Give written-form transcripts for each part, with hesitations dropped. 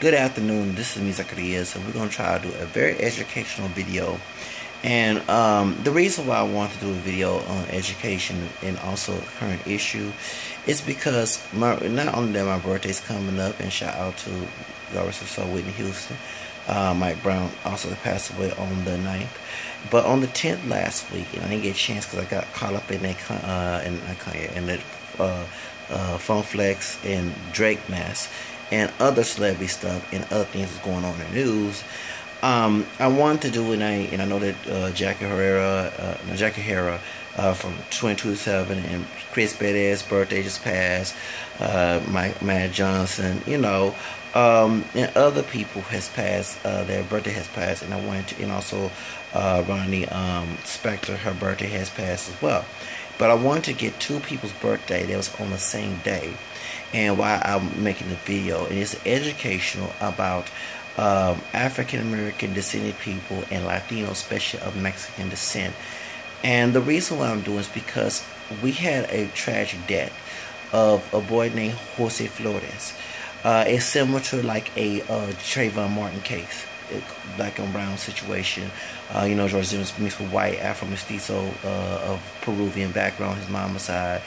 Good afternoon, this is me Zacharias, and we're going to try to do a very educational video. And the reason why I want to do a video on education and also a current issue is because not only that my birthday's coming up, and shout out to Whitney Houston. Mike Brown also passed away on the 9th, but on the 10th last week, and I didn't get a chance because I got caught up in that Phone Flex and Drake mess and other celebrity stuff and other things that's going on in the news. I wanted to do it, and I know that Jackie Guerrero from 22-7 and Chris Perez's birthday just passed, Matt Johnson, and other people has passed, their birthday has passed, and I wanted to, and also Ronnie Spector, her birthday has passed as well. But I wanted to get two people's birthday that was on the same day, and why I'm making the video, and it's educational about African American descended people and Latinos, especially of Mexican descent. And the reason why I'm doing is because we had a tragic death of a boy named Jose Flores. It's similar to like a Trayvon Martin case, black and brown situation. George Zimmer's mixed with white, Afro-Mestizo of Peruvian background, his mama's side,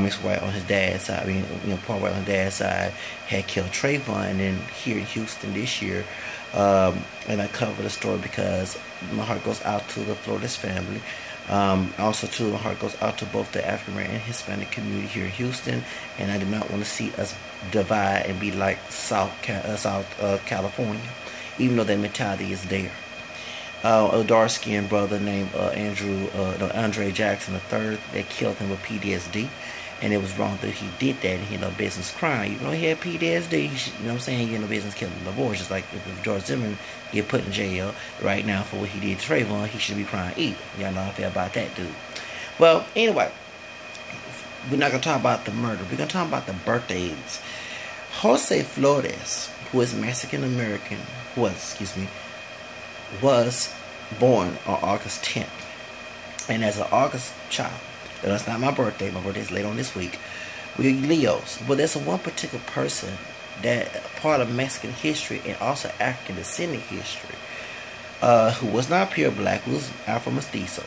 mixed white on his dad's side. Part white on his dad's side, had killed Trayvon. And then here in Houston this year, and I cover the story because my heart goes out to the Flores family. Also, too, my heart goes out to both the African American and Hispanic community here in Houston, and I do not want to see us divide and be like South California, even though that mentality is there. A dark-skinned brother named Andre Jackson III, that killed him with PTSD, and it was wrong that he did that, and he had no business crying. He had PTSD, he had no business killing the boys. Just like if George Zimmerman get put in jail right now for what he did to Trayvon, he should be crying either. Y'all know how I feel about that dude. Well, anyway, we're not going to talk about the murder. We're going to talk about the birthdays. Jose Flores, who is Mexican-American, was born on August 10th. And as an August child, that's not my birthday. My birthday is late on this week. We're Leos. But there's one particular person that part of Mexican history and also African descendant history, who was not pure black, who was Afro-Mestizo,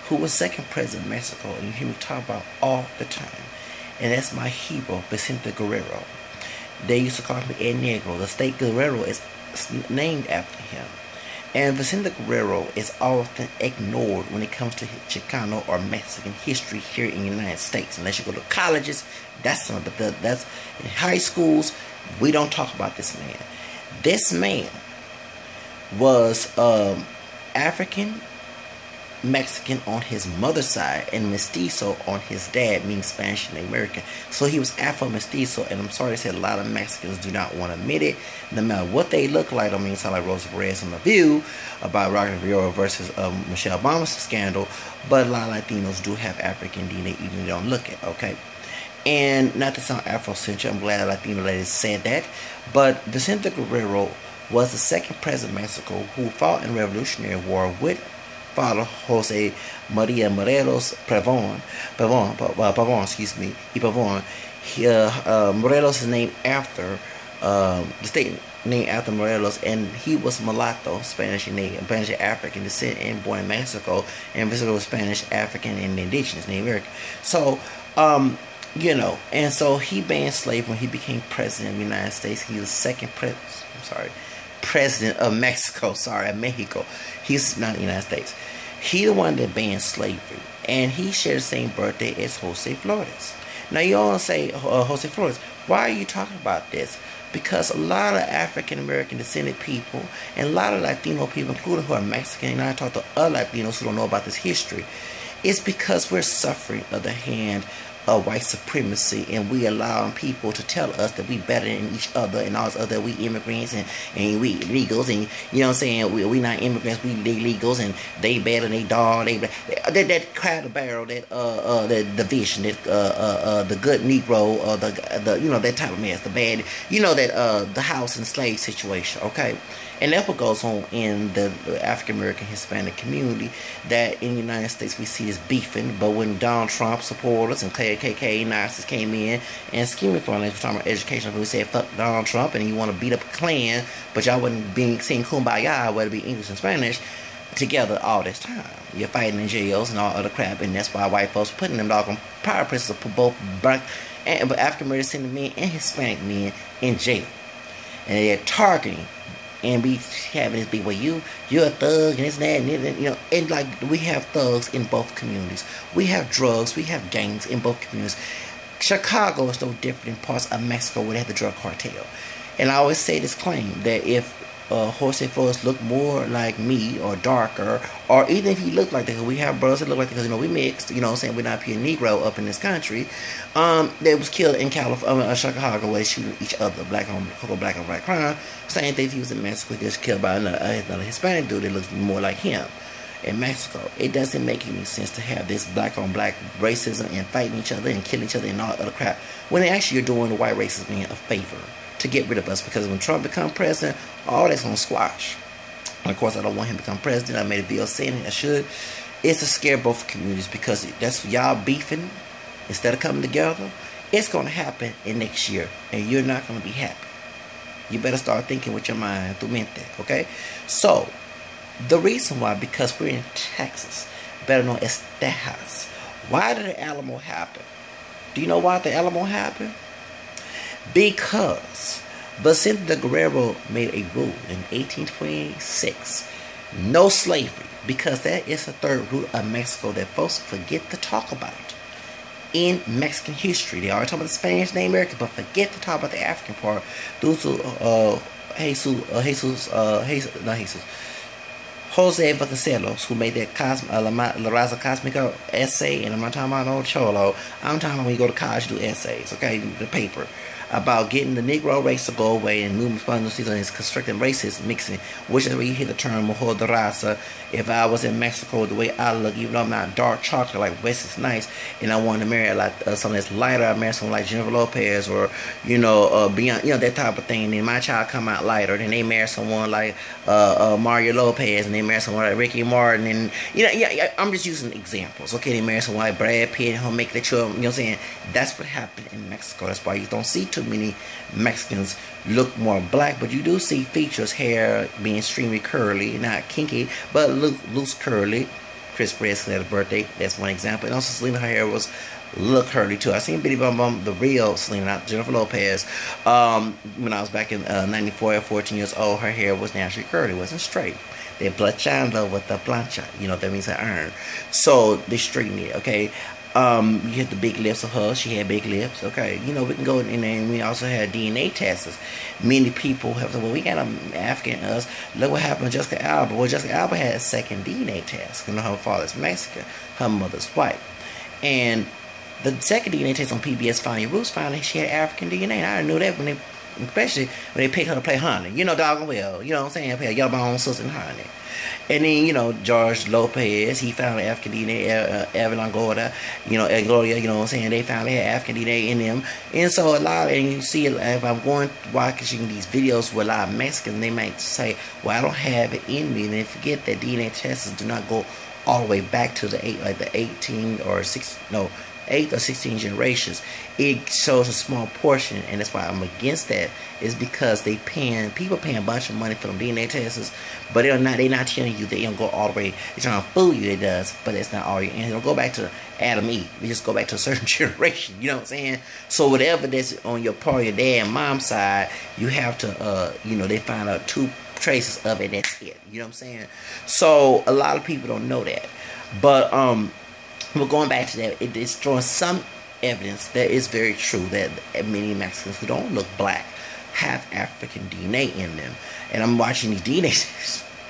who was second president of Mexico, and you hear me talk about all the time. And that's my hero, Vicente Guerrero. They used to call him El Negro. The state Guerrero is named after him. And Vicente Guerrero is often ignored when it comes to Chicano or Mexican history here in the United States. Unless you go to colleges, that's something. But that's in high schools, we don't talk about this man. This man was African Mexican on his mother's side and mestizo on his dad, meaning Spanish and American. So he was Afro-Mestizo, and I'm sorry to say a lot of Mexicans do not want to admit it. No matter what they look like, I mean, sound like Rosa Perez on The View about Roger Guerrero versus Michelle Obama's scandal, but a lot of Latinos do have African DNA, even if they don't look it, okay? And not to sound Afrocentric, I'm glad a Latino lady said that, but Vicente Guerrero was the second president of Mexico who fought in the Revolutionary War with Father Jose Maria Morelos Pavon. Morelos is named after the state named after Morelos, and he was mulatto, Spanish African descent, and born in Mexico, and Vicente was Spanish African and indigenous, Native American. So and so he banned slavery when he became president of the United States. He was the second president of Mexico, Mexico. He's not the United States. He the one that banned slavery, and he shared the same birthday as Jose Flores. Now you all say, Jose Flores, why are you talking about this? Because a lot of African American descended people and a lot of Latino people, including who are Mexican, and I talk to other Latinos who don't know about this history, it's because we're suffering of the hand of white supremacy, and we allowing people to tell us that we better than each other and all this other, we immigrants and we illegals, and we not immigrants, we illegals, and they better than they dog, that crowd of barrel, that division, that the good Negro, that type of mess, the bad, the house and slave situation, okay? And that's what goes on in the African American Hispanic community, that in the United States we see this beefing, but when Donald Trump supporters and KKK Nazis came in and scheming for us. We're talking about education. We said fuck Donald Trump and you want to beat up a Klan, but y'all wasn't being seen kumbaya, whether it be English and Spanish, together all this time. You're fighting in jails and all other crap, and that's why white folks putting them doggone power principles for both black and African American men and Hispanic men in jail, and they're targeting. And be having this be, well, you're a thug and this and that and this, you know, and like we have thugs in both communities. We have drugs, we have gangs in both communities. Chicago is no different in parts of Mexico where they have the drug cartel. And I always say this claim that if Jose Flores looked more like me or darker, or even if he looked like that, we have brothers that look like that because, you know, we mixed, you know what I'm saying, we're not pure Negro up in this country. They was killed in California, Chicago, where they shoot each other, black on black crime. Same thing if he was in Mexico, he was killed by another Hispanic dude that looks more like him in Mexico. It doesn't make any sense to have this black on black racism and fighting each other and killing each other and all other crap, when actually you're doing the white racists being a favor to get rid of us, because when Trump becomes president, all that's gonna squash. And of course, I don't want him to become president. I made a video saying it. I should. It's to scare both communities, because that's y'all beefing instead of coming together. It's gonna happen in next year, and you're not gonna be happy. You better start thinking with your mind, tu mente, okay? So the reason why, because we're in Texas, better known as Tejas. Why did the Alamo happen? Do you know why the Alamo happened? Because Vicente Guerrero made a rule in 1826, no slavery, because that is the third root of Mexico that folks forget to talk about in Mexican history. They always talk about the Spanish and the American, but forget to talk about the African part due to Jose Vasconcelos, who made that La Raza Cosmica essay, and I'm not talking about no cholo. I'm talking about when you go to college, do essays, okay, the paper about getting the Negro race to go away and moving responsibilities on his constructing racism mixing, which is where you hear the term Mejor de Raza. If I was in Mexico, the way I look, even though I'm not dark chocolate like West is nice, and I wanted to marry like someone that's lighter, I marry someone like Jennifer Lopez or beyond, that type of thing. And then my child come out lighter, then they marry someone like Mario Lopez, and they marry someone like Ricky Martin, and I'm just using examples. Okay, they marry someone like Brad Pitt, and he'll make the children. You know what I'm saying? That's what happened in Mexico. That's why you don't see too many Mexicans look more black, but you do see features, hair being extremely curly, not kinky, but loose curly. Chris Breslin had a birthday, that's one example. And also Selena, her hair was look curly too. I seen Bitty Bum Bum, the real Selena, not Jennifer Lopez, when I was back in 94 at 14 years old. Her hair was naturally curly, it wasn't straight. They planchando with the plancha, that means an iron. So they straightened it, okay. You hit the big lips of her. She had big lips. Okay, we can go in there, and we also had DNA tests. Many people have said, well, we got an African in us. Look what happened to Jessica Alba. Well, Jessica Alba had a second DNA test. Her father's Mexican, her mother's white. And the second DNA test on PBS Find Your Roots found that she had African DNA. And I knew that especially when they picked her to play Honey. Doggone well. You know what I'm saying? Play a yellow bone sister in Honey. And then, George Lopez, he found African DNA, Evan Longoria, Gloria, you know what I'm saying? They found they had African DNA in them. And so and you see, if I'm watching these videos with a lot of Mexicans, they might say, well, I don't have it in me. And they forget that DNA tests do not go all the way back to the 8th or 16 generations. It shows a small portion, and that's why I'm against that. Is because people paying a bunch of money for them DNA tests, but they're not telling you they don't go all the way. They're trying to fool you. It does, but it's not all. And they don't go back to Adam Eve. They just go back to a certain generation. You know what I'm saying? So whatever that's on your part, your dad and mom's side, you have to they find out 2 traces of it. That's it. You know what I'm saying? So a lot of people don't know that, but But going back to that, it is drawing some evidence that is very true that many Mexicans who don't look black have African DNA in them. And I'm watching these DNA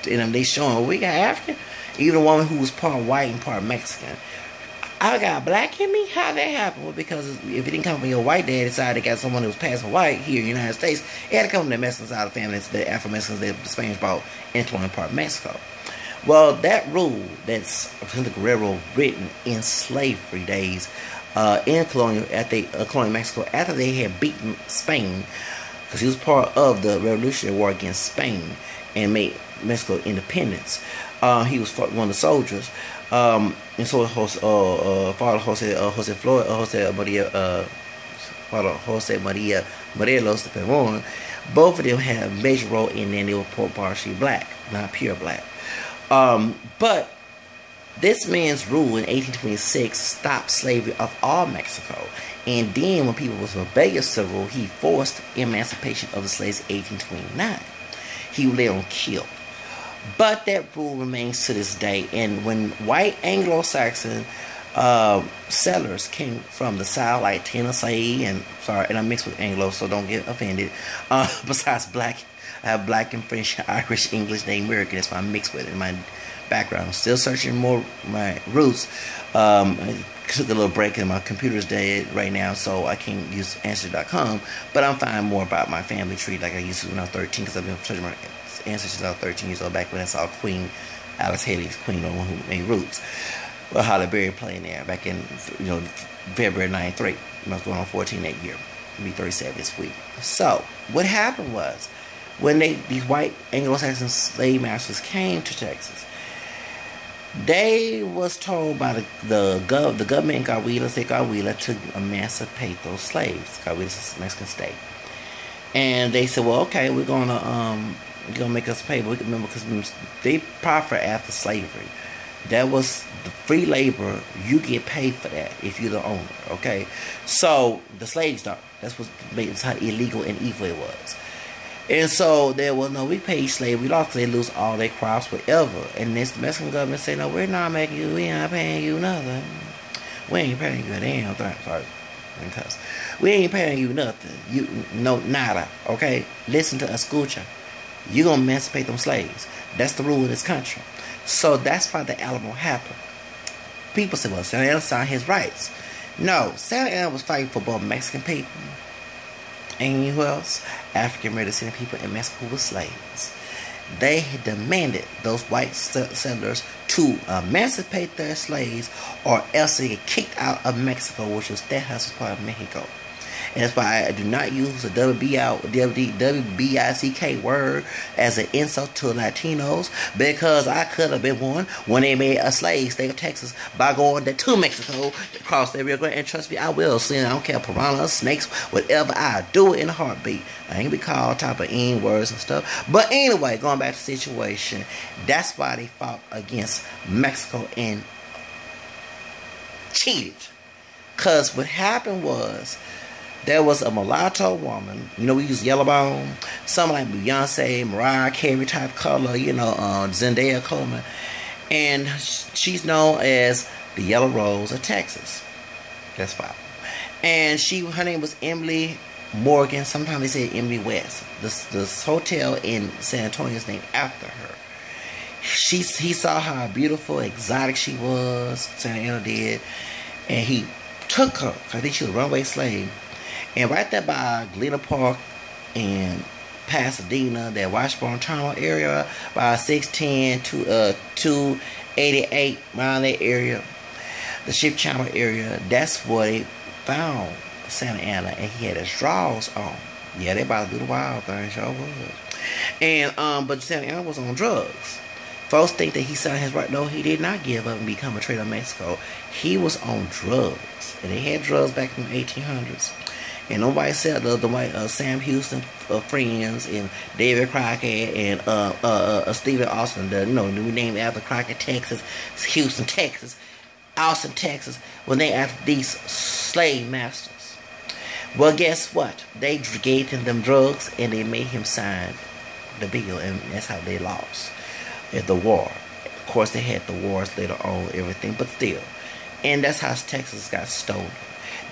and they showing, we got African. Even a woman who was part white and part Mexican. I got black in me? How that happen? Well, because if it didn't come from your white dad, decided to got someone who was passing white here in the United States, it had to come from the Mexican side of the family, the Afro-Mexicans that the Spanish brought into part Mexico. Well, that rule that's Vicente Guerrero written in slavery days, in colonial Mexico, after they had beaten Spain, because he was part of the Revolutionary War against Spain and made Mexico independence. He was one of the soldiers. And so Father Jose Maria Morelos de Pavon, both of them had a major role in that. They were partially black, not pure black. But this man's rule in 1826 stopped slavery of all Mexico. And then when people was rebellious to the rule, he forced emancipation of the slaves in 1829. He was later killed. But that rule remains to this day. And when white Anglo-Saxon settlers came from the South, like Tennessee, and I mixed with Anglo, so don't get offended. Besides black, I have black and French, Irish, English, Native American. That's why I mixed with it in my background. I'm still searching more my roots. I took a little break and my computer's dead right now, so I can't use Answer.com. But I'm finding more about my family tree like I used to when I was 13, because I've been searching my ancestors since I was 13 years old, back when I saw Queen Alice Haley's Queen, the one who made Roots. Well, Holly Berry playing there back in February '93. I was going on 14 that year. I'll be 37 this week. So what happened was, when these white Anglo-Saxon slave masters came to Texas, they was told by the government in Coahuila to emancipate those slaves. Coahuila's a Mexican state, and they said, "Well, okay, we're gonna make us pay." But we can remember, because they profit after slavery. That was the free labor. You get paid for that if you're the owner. Okay, so the slaves don't. That's how illegal and evil it was. And so there was no, we paid slaves, we lost, they lose all their crops, whatever. And this the Mexican government said, no, we're not making you, we ain't paying you nothing. We ain't paying you a damn thing. Sorry, because we ain't paying you nothing. You no nada. Okay, listen to escucha. You gonna emancipate them slaves. That's the rule of this country. So that's why the Alamo happened. People say, well, Santa Anna signed his rights. No, Santa Anna was fighting for both Mexican people and who else? African American people in Mexico were slaves. They demanded those white settlers to emancipate their slaves, or else they get kicked out of Mexico, which was part of Mexico. And that's why I do not use the WBICK word as an insult to Latinos, because I could have been one when they made a slave state of Texas by going there to Mexico, across the Rio Grande, and trust me, I will. See, I don't care, piranhas, snakes, whatever, I do it in a heartbeat. I ain't gonna be called type of N words and stuff. But anyway, going back to the situation, that's why they fought against Mexico and cheated. Because what happened was, there was a mulatto woman, we use yellow bone, something like Beyonce, Mariah Carey type color, Zendaya Coleman, and she's known as the Yellow Rose of Texas. That's fine. And her name was Emily Morgan. Sometimes they say Emily West. This hotel in San Antonio is named after her. He saw how beautiful, exotic she was, Santa Anna did, and he took her. I think she was a runaway slave. And right there by Galena Park in Pasadena, that Washburn Tunnel area, by 610 to 288, around that area, the Ship Channel area, that's where they found Santa Anna, and he had his drawers on. Yeah, they about to do the wild thing, sure was. And but Santa Anna was on drugs. Folks think that he signed his right. No, he did not give up and become a trader in Mexico. He was on drugs, and they had drugs back in the 1800s. And nobody said the white Sam Houston friends and David Crockett and Stephen Austin, we named after Crockett, Texas, Houston, Texas, Austin, Texas, when they after these slave masters. Well, guess what? They gave them drugs and they made him sign the bill, and that's how they lost at the war. Of course, they had the wars later on, everything, but still. And that's how Texas got stolen.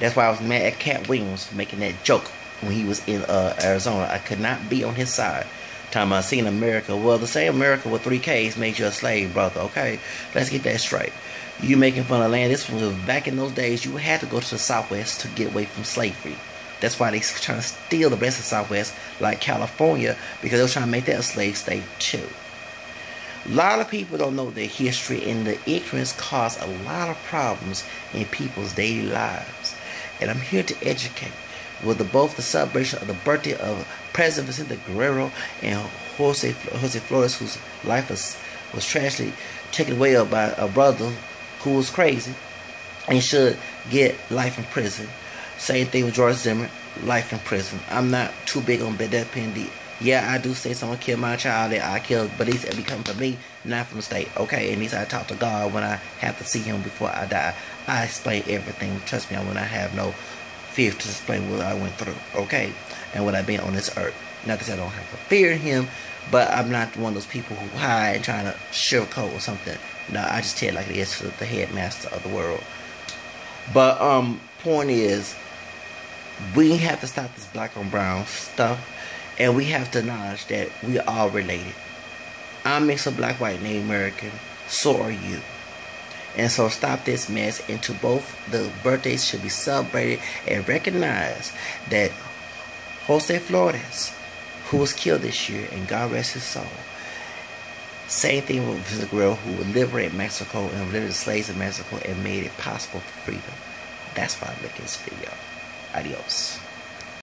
That's why I was mad at Cat Williams for making that joke when he was in Arizona. I could not be on his side. Talking about seeing America. Well, the same America with 3 Ks made you a slave, brother. Okay, let's get that straight. You making fun of land. This was back in those days. You had to go to the Southwest to get away from slavery. That's why they trying to steal the rest of the Southwest, like California, because they were trying to make that a slave state too. A lot of people don't know their history, and the ignorance caused a lot of problems in people's daily lives. And I'm here to educate with both the celebration of the birthday of President Vicente Guerrero and Jose Flores, whose life was was tragically taken away by a brother who was crazy and should get life in prison. Same thing with George Zimmer, life in prison. I'm not too big on death penalty. Yeah, I do say someone killed my child that I killed, but it's become from me, not from the state. Okay, and I talk to God when I have to see him before I die. I explain everything. Trust me, when I have no fear to explain what I went through, okay, and what I've been on this earth. Not because I don't have a fear in him, but I'm not one of those people who hide and trying to sugarcoat or something. No, I just tell it like it is to the headmaster of the world. But point is, we have to stop this black on brown stuff, and we have to acknowledge that we are all related. I'm mixed of black, white, Native American. So are you. And so stop this mess. And to both, the birthdays should be celebrated and recognize that Jose Flores, who was killed this year, and God rest his soul. Same thing with Vicente Guerrero, who liberated Mexico and liberated slaves in Mexico and made it possible for freedom. That's why I'm making this video. Adios.